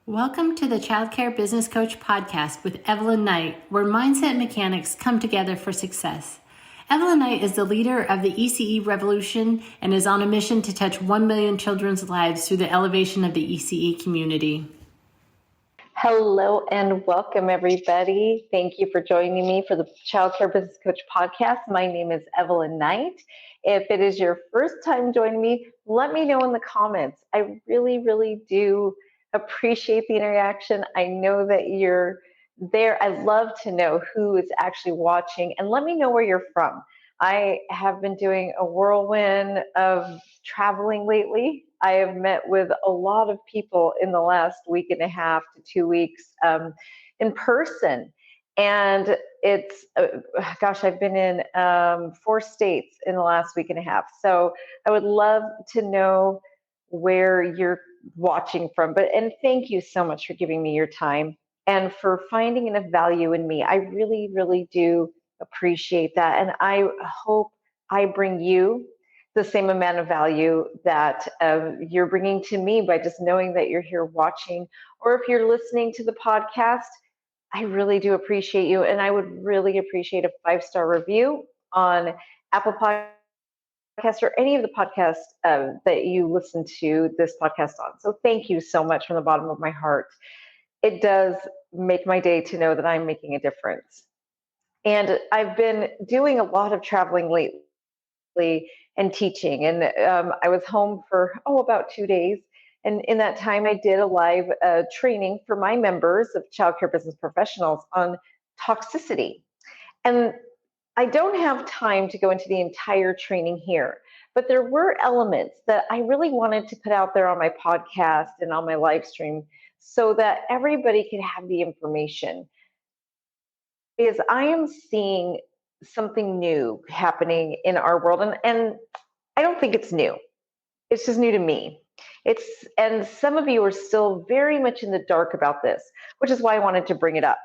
Welcome to the Childcare Business Coach podcast with Evelyn Knight, where mindset mechanics come together for success. Evelyn Knight is the leader of the ECE revolution and is on a mission to touch 1 million children's lives through the elevation of the ECE community. Hello and welcome, everybody. Thank you for joining me for the Childcare Business Coach podcast. My name is Evelyn Knight. If it is your first time joining me, let me know in the comments. I really do appreciate the interaction. I know that you're there. I love to know who is actually watching, and let me know where you're from. I have been doing a whirlwind of traveling lately. I have met with a lot of people in the last week and a half to 2 weeks in person. And it's, I've been in 4 states in the last week and a half. So I would love to know where you're watching from. And thank you so much for giving me your time and for finding enough value in me. I really do appreciate that. And I hope I bring you the same amount of value that you're bringing to me by just knowing that you're here watching. Or if you're listening to the podcast, I really do appreciate you. And I would really appreciate a 5-star review on Apple Podcasts or any of the podcasts that you listen to this podcast on. So thank you so much from the bottom of my heart. It does make my day to know that I'm making a difference. And I've been doing a lot of traveling lately and teaching. And I was home for, about 2 days. And in that time, I did a live training for my members of childcare business professionals on toxicity. And I don't have time to go into the entire training here, but there were elements that I really wanted to put out there on my podcast and on my live stream so that everybody could have the information. Because I am seeing something new happening in our world, and I don't think it's new. It's just new to me. And some of you are still very much in the dark about this, which is why I wanted to bring it up.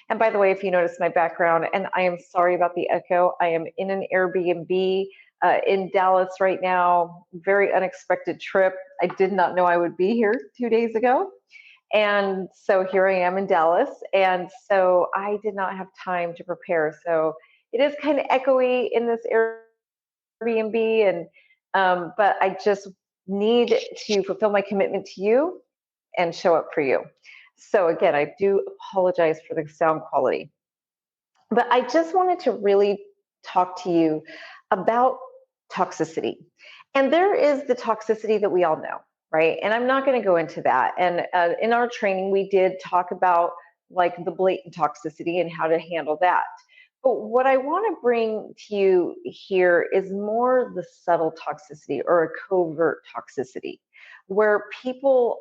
And by the way, if you notice my background, and I am sorry about the echo, I am in an Airbnb in Dallas right now. Very unexpected trip. I did not know I would be here 2 days ago. And so here I am in Dallas. And so I did not have time to prepare. So it is kind of echoey in this Airbnb. But I just need to fulfill my commitment to you and show up for you. So again, I do apologize for the sound quality. But I just wanted to really talk to you about toxicity. And there is the toxicity that we all know, right? And I'm not going to go into that. And in our training, we did talk about like the blatant toxicity and how to handle that. But what I want to bring to you here is more the subtle toxicity or a covert toxicity, where people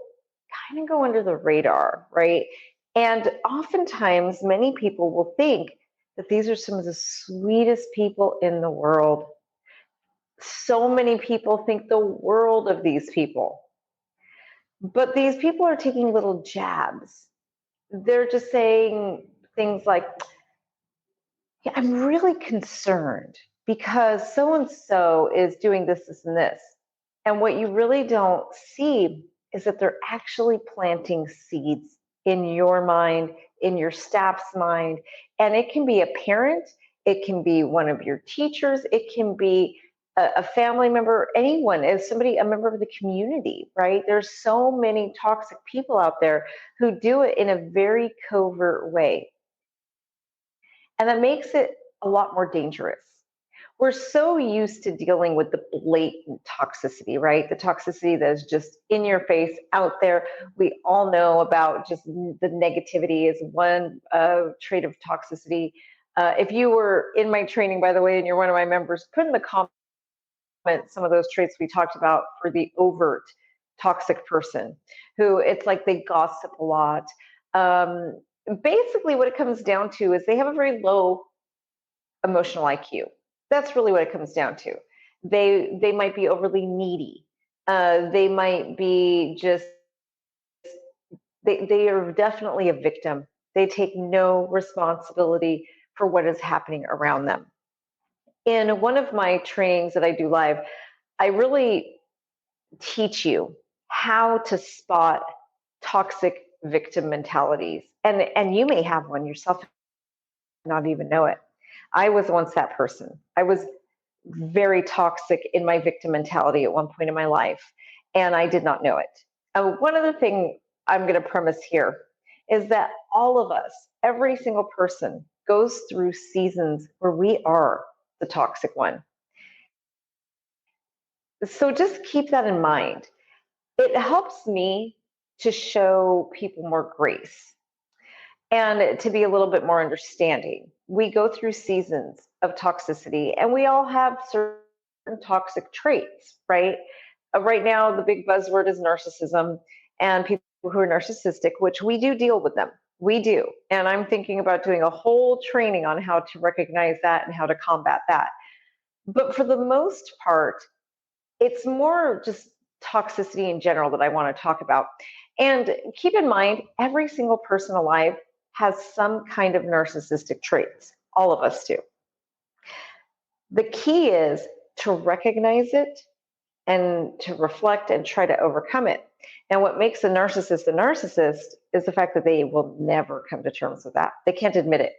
kind of go under the radar, right? And oftentimes, many people will think that these are some of the sweetest people in the world. So many people think the world of these people. But these people are taking little jabs. They're just saying things like, yeah, I'm really concerned because so-and-so is doing this, and this. And what you really don't see is that they're actually planting seeds in your mind, in your staff's mind. And it can be a parent, it can be one of your teachers, it can be a family member, anyone, as somebody, a member of the community, right? There's so many toxic people out there who do it in a very covert way. And that makes it a lot more dangerous. We're so used to dealing with the blatant toxicity, right? The toxicity that is just in your face, out there. We all know about just the negativity is one trait of toxicity. If you were in my training, by the way, and you're one of my members, put in the comments some of those traits we talked about for the overt toxic person, who it's like they gossip a lot. Basically, what it comes down to is they have a very low emotional IQ. That's really what it comes down to. They might be overly needy. They might be just, they are definitely a victim. They take no responsibility for what is happening around them. In one of my trainings that I do live, I really teach you how to spot toxic victim mentalities. And you may have one yourself and not even know it. I was once that person. I was very toxic in my victim mentality at one point in my life, and I did not know it. One other thing I'm going to premise here is that all of us, every single person, goes through seasons where we are the toxic one. So just keep that in mind. It helps me to show people more grace and to be a little bit more understanding. We go through seasons of toxicity, and we all have certain toxic traits, right? Right now, the big buzzword is narcissism, and people who are narcissistic, which we do deal with them. We do. And I'm thinking about doing a whole training on how to recognize that and how to combat that. But for the most part, it's more just toxicity in general that I want to talk about. And keep in mind, every single person alive has some kind of narcissistic traits. All of us do. The key is to recognize it and to reflect and try to overcome it. And what makes a narcissist is the fact that they will never come to terms with that. They can't admit it.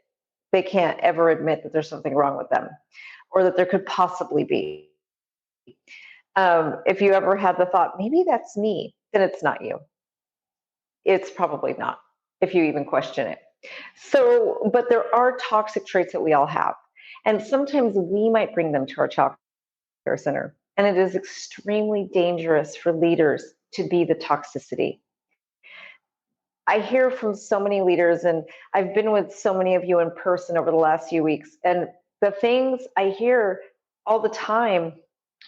They can't ever admit that there's something wrong with them or that there could possibly be. If you ever had the thought, maybe that's me, then it's not you. It's probably not, if you even question it. So, but there are toxic traits that we all have. And sometimes we might bring them to our child care center. And it is extremely dangerous for leaders to be the toxicity. I hear from so many leaders, and I've been with so many of you in person over the last few weeks. And the things I hear all the time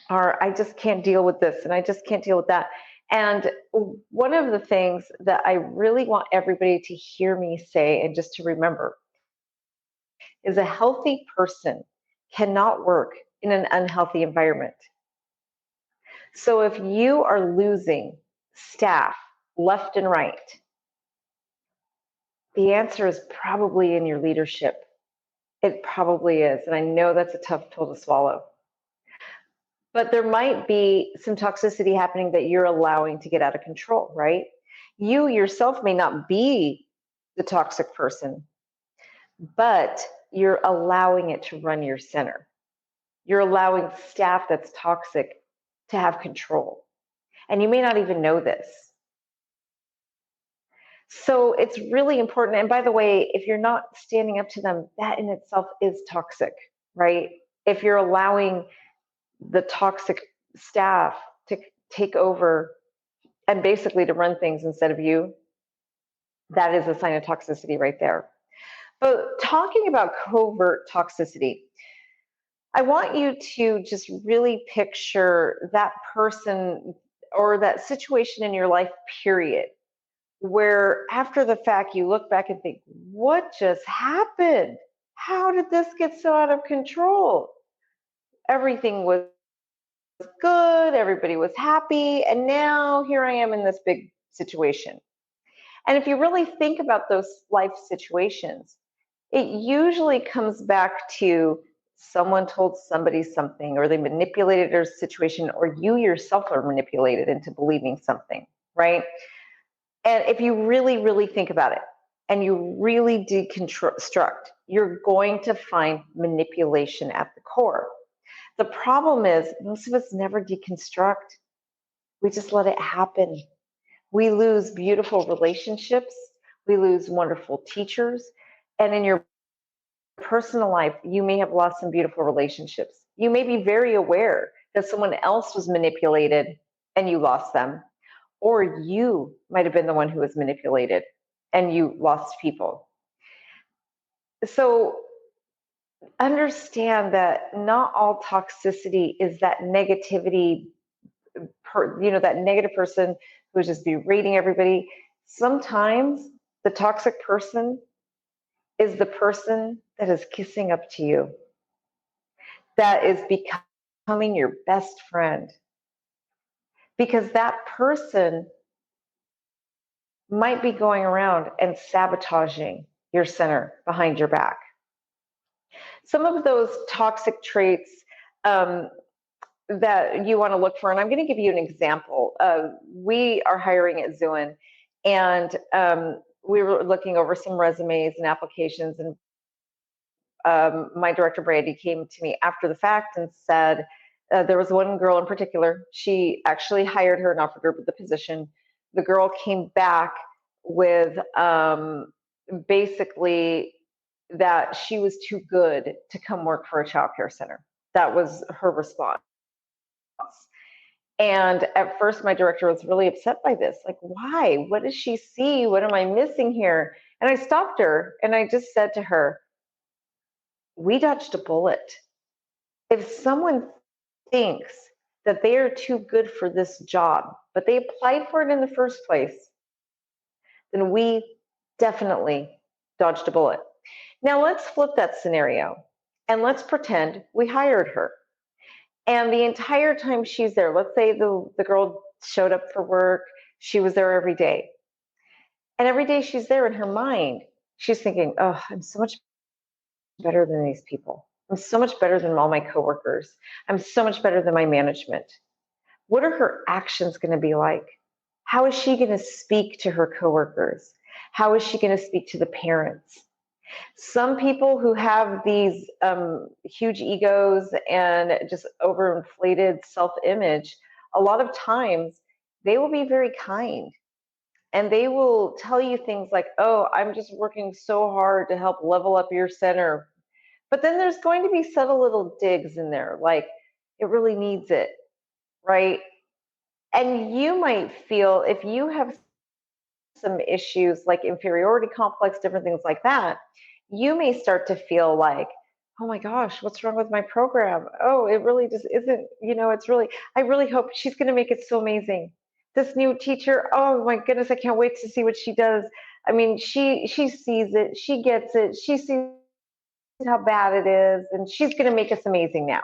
are, I just can't deal with this, and I just can't deal with that. And one of the things that I really want everybody to hear me say and just to remember is a healthy person cannot work in an unhealthy environment. So if you are losing staff left and right, the answer is probably in your leadership. It probably is. And I know that's a tough pill to swallow. But there might be some toxicity happening that you're allowing to get out of control, right? You yourself may not be the toxic person, but you're allowing it to run your center. You're allowing staff that's toxic to have control. And you may not even know this. So it's really important. And by the way, if you're not standing up to them, that in itself is toxic, right? If you're allowing the toxic staff to take over and basically to run things instead of you, that is a sign of toxicity right there. But talking about covert toxicity, I want you to just really picture that person or that situation in your life, period, where after the fact you look back and think, what just happened? How did this get so out of control? Everything was good, everybody was happy, and now here I am in this big situation. And if you really think about those life situations, it usually comes back to someone told somebody something, or they manipulated their situation, or you yourself are manipulated into believing something, right? And if you really, really think about it and you really deconstruct, you're going to find manipulation at the core. The problem is most of us never deconstruct. We just let it happen. We lose beautiful relationships. We lose wonderful teachers. And in your personal life, you may have lost some beautiful relationships. You may be very aware that someone else was manipulated and you lost them, or you might have been the one who was manipulated and you lost people. So understand that not all toxicity is that negativity, that negative person who would just be rating everybody. Sometimes the toxic person is the person that is kissing up to you, that is becoming your best friend. Because that person might be going around and sabotaging your center behind your back. Some of those toxic traits that you want to look for, and I'm going to give you an example. We are hiring at Zooin, And we were looking over some resumes and applications, and my director, Brandy, came to me after the fact and said, there was one girl in particular. She actually hired her and offered her the position. The girl came back with basically that she was too good to come work for a child care center. That was her response. And at first, my director was really upset by this. Like, why? What does she see? What am I missing here? And I stopped her and I just said to her, we dodged a bullet. If someone thinks that they are too good for this job, but they applied for it in the first place, then we definitely dodged a bullet. Now let's flip that scenario and let's pretend we hired her. And the entire time she's there, let's say the girl showed up for work, she was there every day. And every day she's there, in her mind, she's thinking, oh, I'm so much better than these people. I'm so much better than all my coworkers. I'm so much better than my management. What are her actions going to be like? How is she going to speak to her coworkers? How is she going to speak to the parents? Some people who have these huge egos and just overinflated self-image, a lot of times they will be very kind. And they will tell you things like, oh, I'm just working so hard to help level up your center. But then there's going to be subtle little digs in there, like, it really needs it, right? And you might feel, if you have some issues like inferiority complex, different things like that, you may start to feel like, oh my gosh, what's wrong with my program? Oh, it really just isn't, I really hope she's going to make it so amazing. This new teacher, oh my goodness, I can't wait to see what she does. I mean, she sees it, she gets it, she sees how bad it is, and she's going to make us amazing now.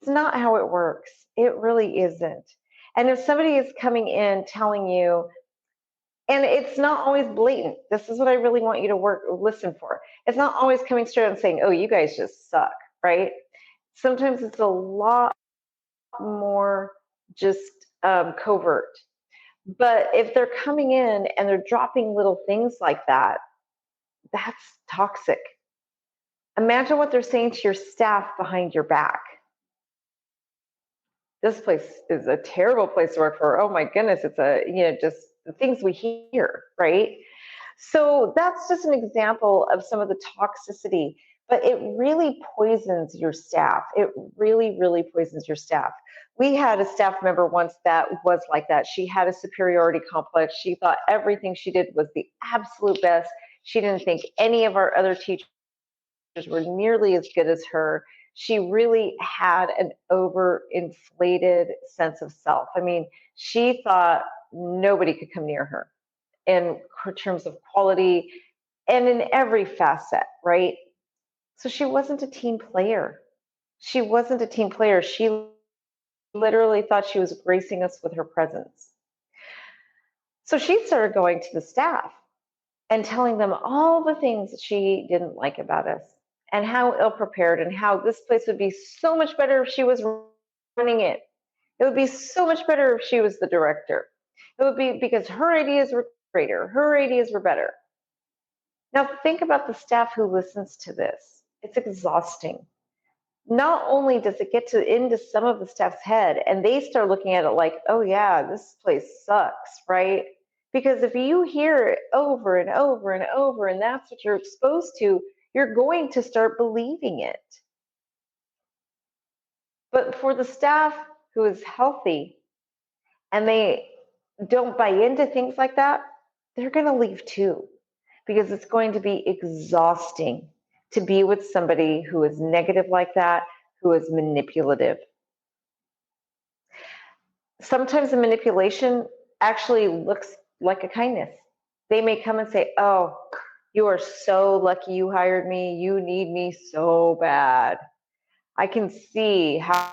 It's not how it works. It really isn't. And if somebody is coming in telling you, and it's not always blatant, this is what I really want you to listen for. It's not always coming straight and saying, oh, you guys just suck, right? Sometimes it's a lot more just covert. But if they're coming in and they're dropping little things like that, that's toxic. Imagine what they're saying to your staff behind your back. This place is a terrible place to work for. Oh my goodness, it's just the things we hear, right? So that's just an example of some of the toxicity, but it really poisons your staff. It really, really poisons your staff. We had a staff member once that was like that. She had a superiority complex. She thought everything she did was the absolute best. She didn't think any of our other teachers were nearly as good as her. She really had an overinflated sense of self. I mean, she thought nobody could come near her in terms of quality and in every facet, right? So she wasn't a team player. She wasn't a team player. She literally thought she was gracing us with her presence. So she started going to the staff and telling them all the things that she didn't like about us and how ill-prepared and how this place would be so much better if she was running it. It would be so much better if she was the director. It would be because her ideas were greater, her ideas were better. Now think about the staff who listens to this. It's exhausting. Not only does it get into some of the staff's head and they start looking at it like, oh yeah, this place sucks, right? Because if you hear it over and over and over and that's what you're exposed to, you're going to start believing it. But for the staff who is healthy and they don't buy into things like that, they're going to leave too, because it's going to be exhausting to be with somebody who is negative like that, who is manipulative. Sometimes the manipulation actually looks like a kindness. They may come and say, oh, you are so lucky you hired me. You need me so bad. I can see how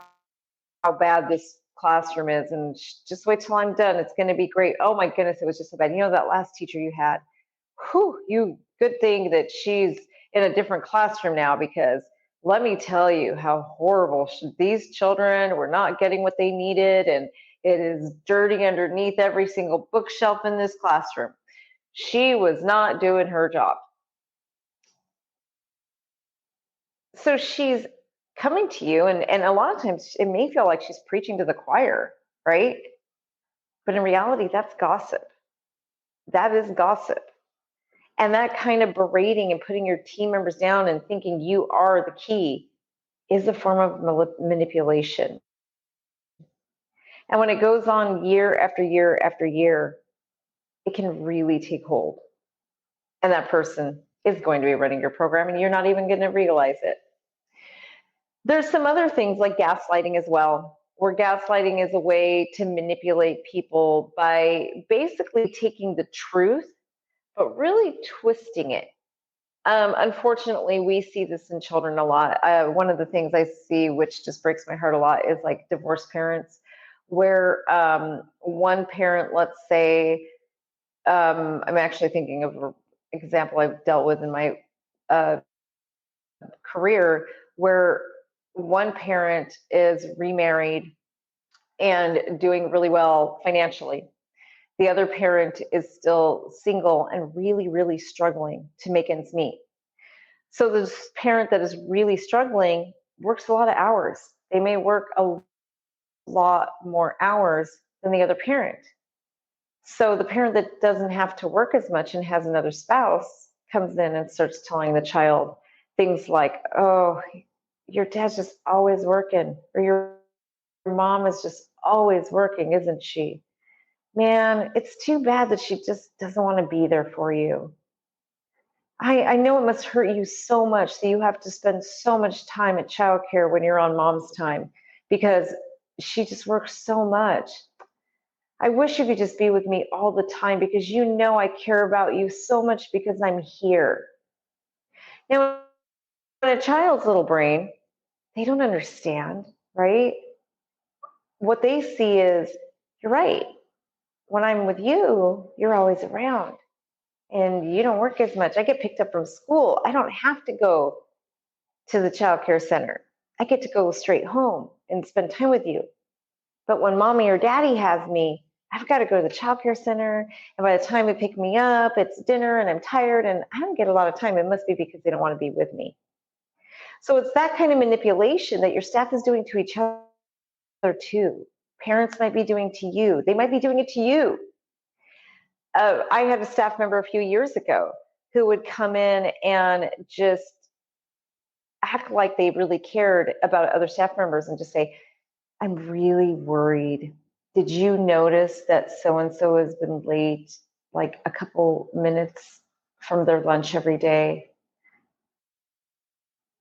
bad this classroom is, and just wait till I'm done. It's going to be great. Oh my goodness, it was just so bad. You know, that last teacher you had, good thing that she's in a different classroom now, because let me tell you how horrible these children were not getting what they needed. And It is dirty underneath every single bookshelf in this classroom. She was not doing her job. So she's coming to you, and a lot of times it may feel like she's preaching to the choir, right? But in reality, that's gossip. That is gossip. And that kind of berating and putting your team members down and thinking you are the key is a form of manipulation. And when it goes on year after year after year, it can really take hold. And that person is going to be running your program, and you're not even going to realize it. There's some other things like gaslighting as well, where gaslighting is a way to manipulate people by basically taking the truth, but really twisting it. Unfortunately, we see this in children a lot. One of the things I see, which just breaks my heart a lot, is like divorced parents, where one parent, let's say, I'm actually thinking of an example I've dealt with in my career, where one parent is remarried and doing really well financially. The other parent is still single and really, really struggling to make ends meet. So this parent that is really struggling works a lot of hours. They may work a lot more hours than the other parent. So the parent that doesn't have to work as much and has another spouse comes in and starts telling the child things like, oh, your dad's just always working, or your mom is just always working, isn't she? Man, it's too bad that she just doesn't want to be there for you. I know it must hurt you so much that you have to spend so much time at childcare when you're on mom's time, because she just works so much. I wish you could just be with me all the time, because you know I care about you so much because I'm here. Now, in a child's little brain, they don't understand, right? What they see is, you're right. When I'm with you, you're always around and you don't work as much. I get picked up from school. I don't have to go to the child care center. I get to go straight home and spend time with you. But when mommy or daddy has me, I've got to go to the child care center. And by the time they pick me up, it's dinner and I'm tired and I don't get a lot of time. It must be because they don't want to be with me. So it's that kind of manipulation that your staff is doing to each other too. Parents might be doing to you. They might be doing it to you. I had a staff member a few years ago who would come in and just act like they really cared about other staff members and just say, I'm really worried. Did you notice that so-and-so has been late like a couple minutes from their lunch every day?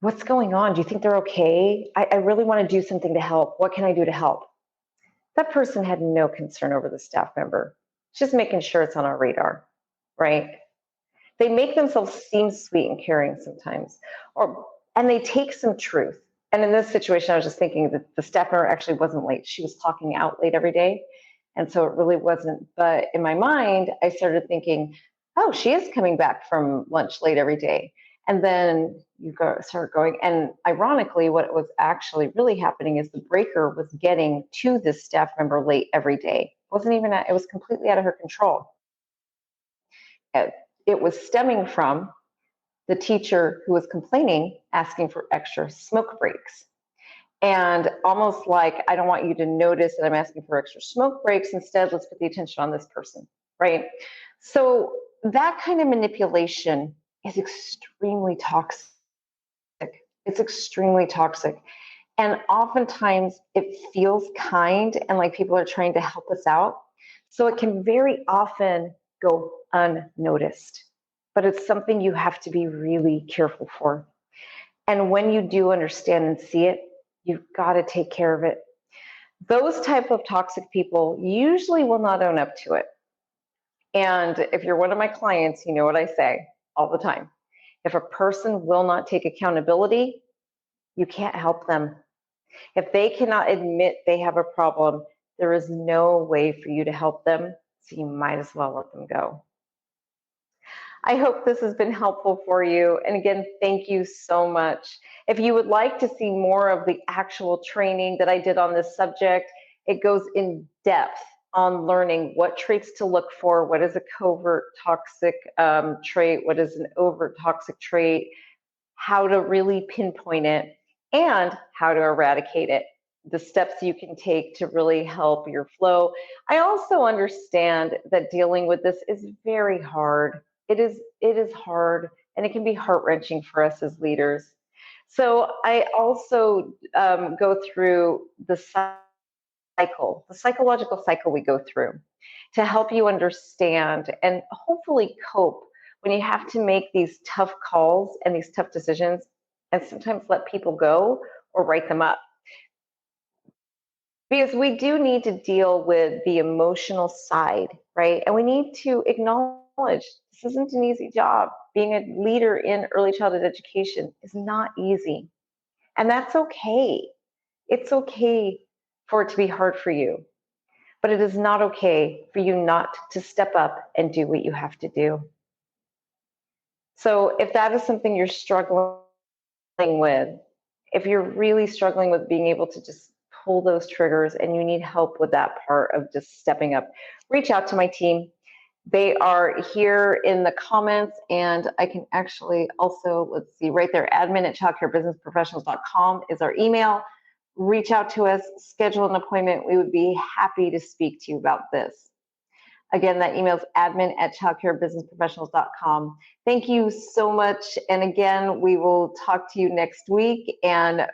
What's going on? Do you think they're okay? I really want to do something to help. What can I do to help? That person had no concern over the staff member, just making sure it's on our radar, right? They make themselves seem sweet and caring sometimes, and they take some truth. And in this situation, I was just thinking that the staff member actually wasn't late. She was clocking out late every day. And so it really wasn't. But in my mind, I started thinking, oh, she is coming back from lunch late every day. And then you start going. And ironically, what was actually really happening is the breaker was getting to this staff member late every day. It was completely out of her control. It was stemming from the teacher who was complaining, asking for extra smoke breaks. And almost like, I don't want you to notice that I'm asking for extra smoke breaks. Instead, let's put the attention on this person, right? So that kind of manipulation is extremely toxic. It's extremely toxic. And oftentimes it feels kind and like people are trying to help us out. So it can very often go unnoticed. But it's something you have to be really careful for. And when you do understand and see it, you've got to take care of it. Those type of toxic people usually will not own up to it. And if you're one of my clients, you know what I say all the time. If a person will not take accountability, you can't help them. If they cannot admit they have a problem, there is no way for you to help them. So you might as well let them go. I hope this has been helpful for you. And again, thank you so much. If you would like to see more of the actual training that I did on this subject, It goes in depth on learning what traits to look for, what is a covert toxic trait, what is an overt toxic trait, how to really pinpoint it, and how to eradicate it, the steps you can take to really help your flow. I also understand that dealing with this is very hard. It is hard, and it can be heart-wrenching for us as leaders. So I also go through the psychological cycle we go through to help you understand and hopefully cope when you have to make these tough calls and these tough decisions, and sometimes let people go or write them up. Because we do need to deal with the emotional side, right? And we need to acknowledge this isn't an easy job. Being a leader in early childhood education is not easy. And that's okay. It's okay for it to be hard for you, but it is not okay for you not to step up and do what you have to do. So if that is something you're struggling with, if you're really struggling with being able to just pull those triggers and you need help with that part of just stepping up, reach out to my team. They are here in the comments, and I can actually also, let's see, right there, admin@childcarebusinessprofessionals.com is our email. Reach out to us, schedule an appointment. We would be happy to speak to you about this. Again, that email is admin@childcarebusinessprofessionals.com. Thank you so much. And again, we will talk to you next week. And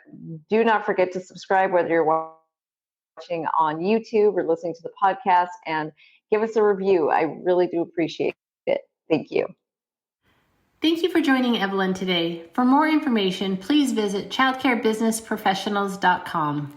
do not forget to subscribe, whether you're watching on YouTube or listening to the podcast, and give us a review. I really do appreciate it. Thank you. Thank you for joining Evelyn today. For more information, please visit childcarebusinessprofessionals.com.